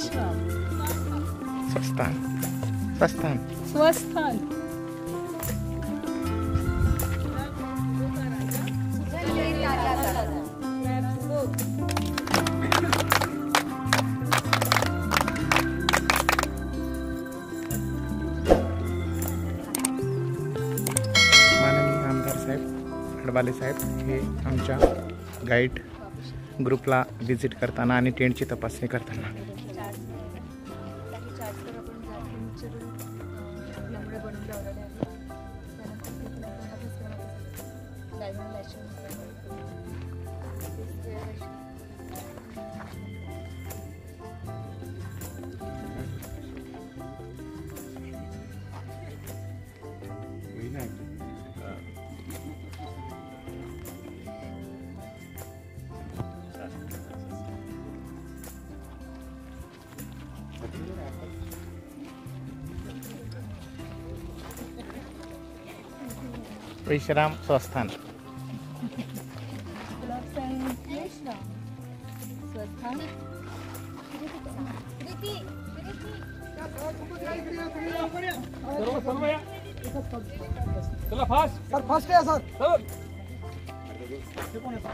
विश्राम, स्वस्थान, स्वस्थान, स्वस्थान, माननीय आमदार साहेब अडबाले साहेब हे आमच्या गाईड ग्रुपला व्हिजिट करताना आणि टेंटची तपासणी करताना विश्राम स्वस्थान चला फास्ट सर, फास्ट या सर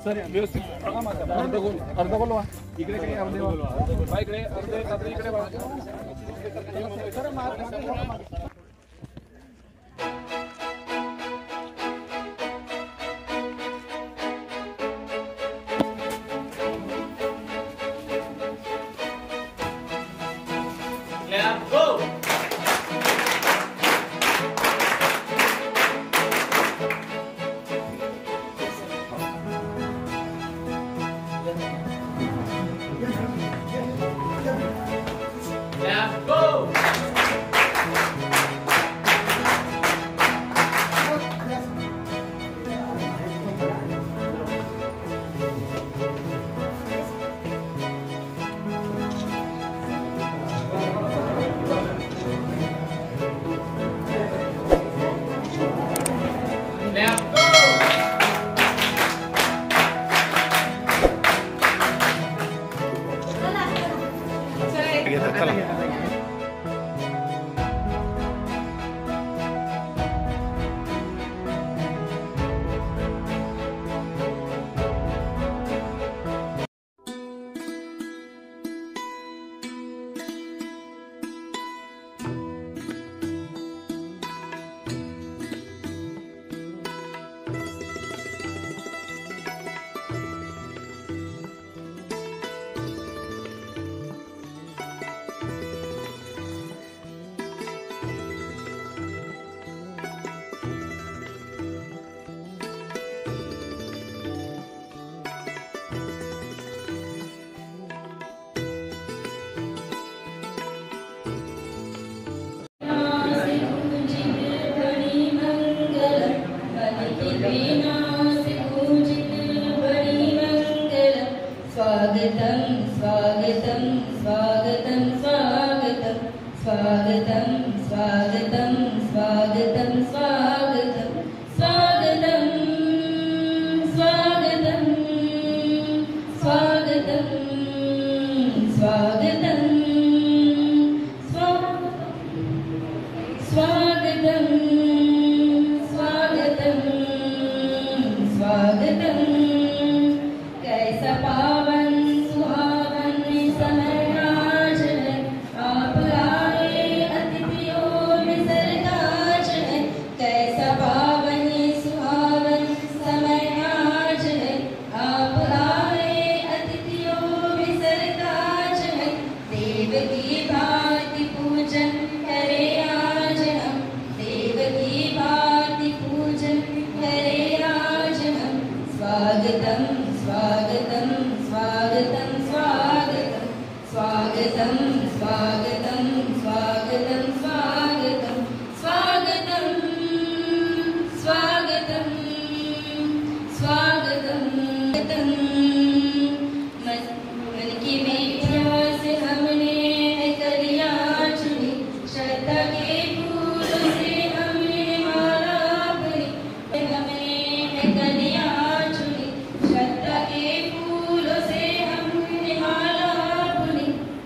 सर व्यवस्थित अर्ध गोल इकडे काही अर्धे इकडे अर्धे इकडे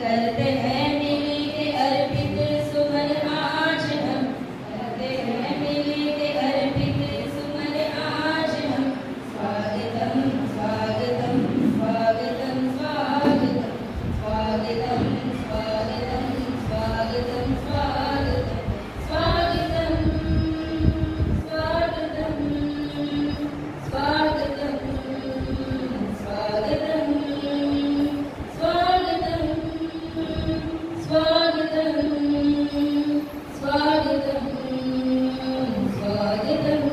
करते हैं स्वागतं स्वागतं स्वागतं।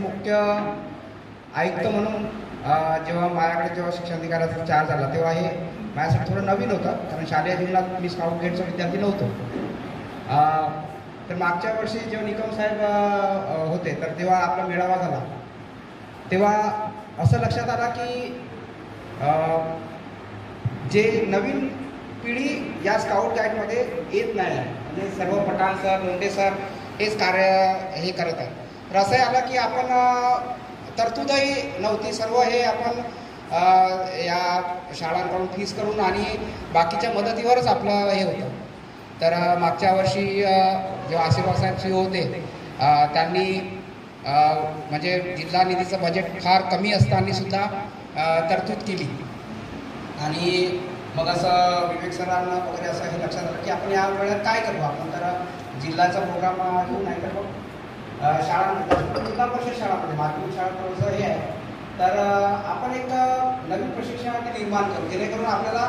मुख्य आयुक्त म्हणून जेव्हा माझ्याकडे शिक्षणाधिकाराचा चार्ज आला तेव्हा हे माझ्यासाठी थोडं नवीन होतं, कारण शालेय जीवनात मी स्काउट गाईडचा विद्यार्थी नव्हतो. तर मागच्या वर्षी जेव्हा निकम साहेब होते तर तेव्हा आपला मेळावा झाला, तेव्हा असं लक्षात आला की जे नवीन पिढी या स्काउट गाईडमध्ये येत नाही आहे, म्हणजे सर्व पठाण सर, लोंढे सर हेच कार्य हे करत आहेत. तर असंही आलं की आपण तरतूदही नव्हती, सर्व हे आपण या शाळांकडून फीस करून आणि बाकीच्या मदतीवरच आपलं हे होतं. तर मागच्या वर्षी जेव्हा आशीर्वाद साहेब CEO होते त्यांनी म्हणजे जिल्हा निधीचं बजेट फार कमी असताना सुद्धा तरतूद केली आणि मग असं विवेक सरांना वगैरे असं हे लक्षात आलं की आपण या वेळेत काय करू, आपण तर जिल्ह्याचा प्रोग्राम घेऊ, नाही तर मग शाळांमध्ये जिल्हा परिषद शाळांमध्ये माध्यमिक शाळा थोडंसं हे आहे, तर आपण एक नवीन प्रशिक्षणार्थी निर्माण करू जेणेकरून आपल्याला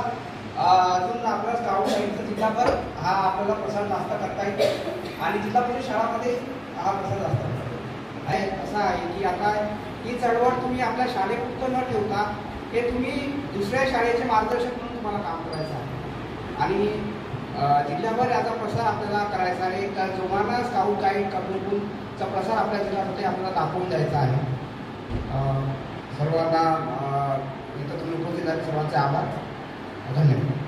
अजून आपला स्काउट गाईडचा जिल्हाभर हा आपल्याला प्रसार जास्त करता येईल आणि जिल्हा परिषद शाळामध्ये हा प्रसार जास्त करता येईल. असं आहे की आता ही चळवळ तुम्ही आपल्या शाळेपुरतं न ठेवता हे तुम्ही दुसऱ्या शाळेचे मार्गदर्शक म्हणून तुम्हाला काम करायचं आहे आणि जिल्ह्याभर याचा प्रसार आपल्याला करायचा आहे. एक जोमाना स्काउट गाईड कबूलचा प्रसार आपल्या जिल्ह्यामध्ये आपल्याला दाखवून द्यायचा आहे. सर्वांना इथं तुम्ही उपस्थित झाले सर्वांचे आभार, धन्यवाद.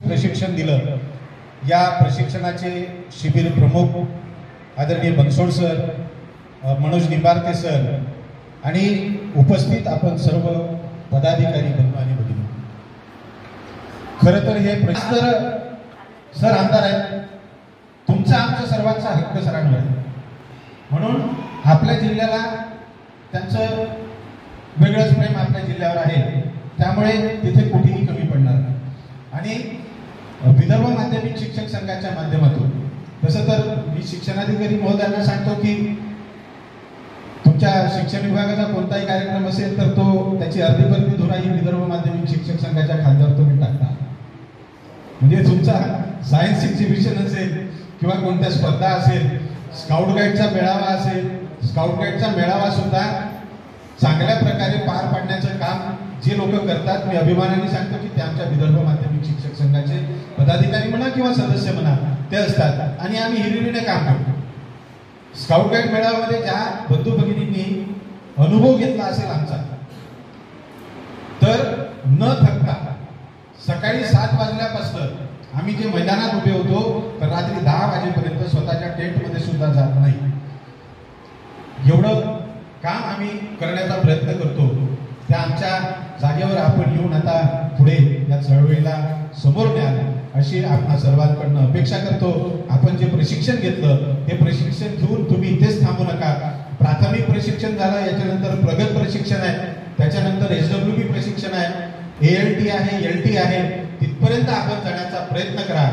प्रशिक्षण दिलं. या प्रशिक्षणाचे शिबिर प्रमुख आदरणीय बनसोड सर, मनोज निंबारके सर आणि उपस्थित आपण सर्व पदाधिकारी बंधू आणि भगिनी. खरं तर हे सर आमदार आहेत, तुमचा आमचा सर्वांचा हक्क सरांवर आहे, म्हणून आपल्या जिल्ह्याला त्यांचं वेगळंच प्रेम आपल्या जिल्ह्यावर आहे, त्यामुळे तिथे कुठेही कमी पडणार नाही. आणि विदर्भ माध्यमिक शिक्षक संघाच्या माध्यमातून तसं तर मी शिक्षणाधिकारी महोदयांना सांगतो की तुमच्या शिक्षण विभागाचा कोणताही कार्यक्रम असेल तर तो त्याची अर्धीपर्धी धुरा ही विदर्भ माध्यमिक शिक्षक संघाच्या खात्यावर तुम्ही टाकता. म्हणजे तुमचा सायन्स एक्झिबिशन असेल किंवा कोणत्या स्पर्धा असेल, स्काउट गाईडचा मेळावा असेल, स्काउट गाईडचा मेळावा सुद्धा चांगल्या प्रकारे पार पाडण्याचं काम जे लोक करतात, मी अभिमानाने सांगतो की ते आमच्या विदर्भ माध्यमिक शिक्षक संघाचे पदाधिकारी म्हणा किंवा सदस्य म्हणा ते असतात आणि आम्ही हिरिरीने काम करतो. स्काउट गाईड मेळाव्यामध्ये ज्या बंधू भगिनींनी अनुभव घेतला असेल आमचा, तर न थकता सकाळी 7 वाजल्यापासून आम्ही जे मैदानात उभे होतो तर रात्री 10 वाजेपर्यंत स्वतःच्या टेंटमध्ये सुद्धा जात नाही. एवढं काम आम्ही करण्याचा प्रयत्न करतो. त्या आमच्या जागेवर आपण येऊन आता पुढे या चळवळीला समोर न्याल अशी आपण सर्वांकडनं अपेक्षा करतो. आपण जे प्रशिक्षण घेतलं ते प्रशिक्षण घेऊन तुम्ही इथेच थांबू नका. प्राथमिक प्रशिक्षण झालं, याच्यानंतर प्रगत प्रशिक्षण आहे, त्याच्यानंतर SWB प्रशिक्षण आहे, ALT आहे, LT आहे, तिथपर्यंत आपण जाण्याचा प्रयत्न करा.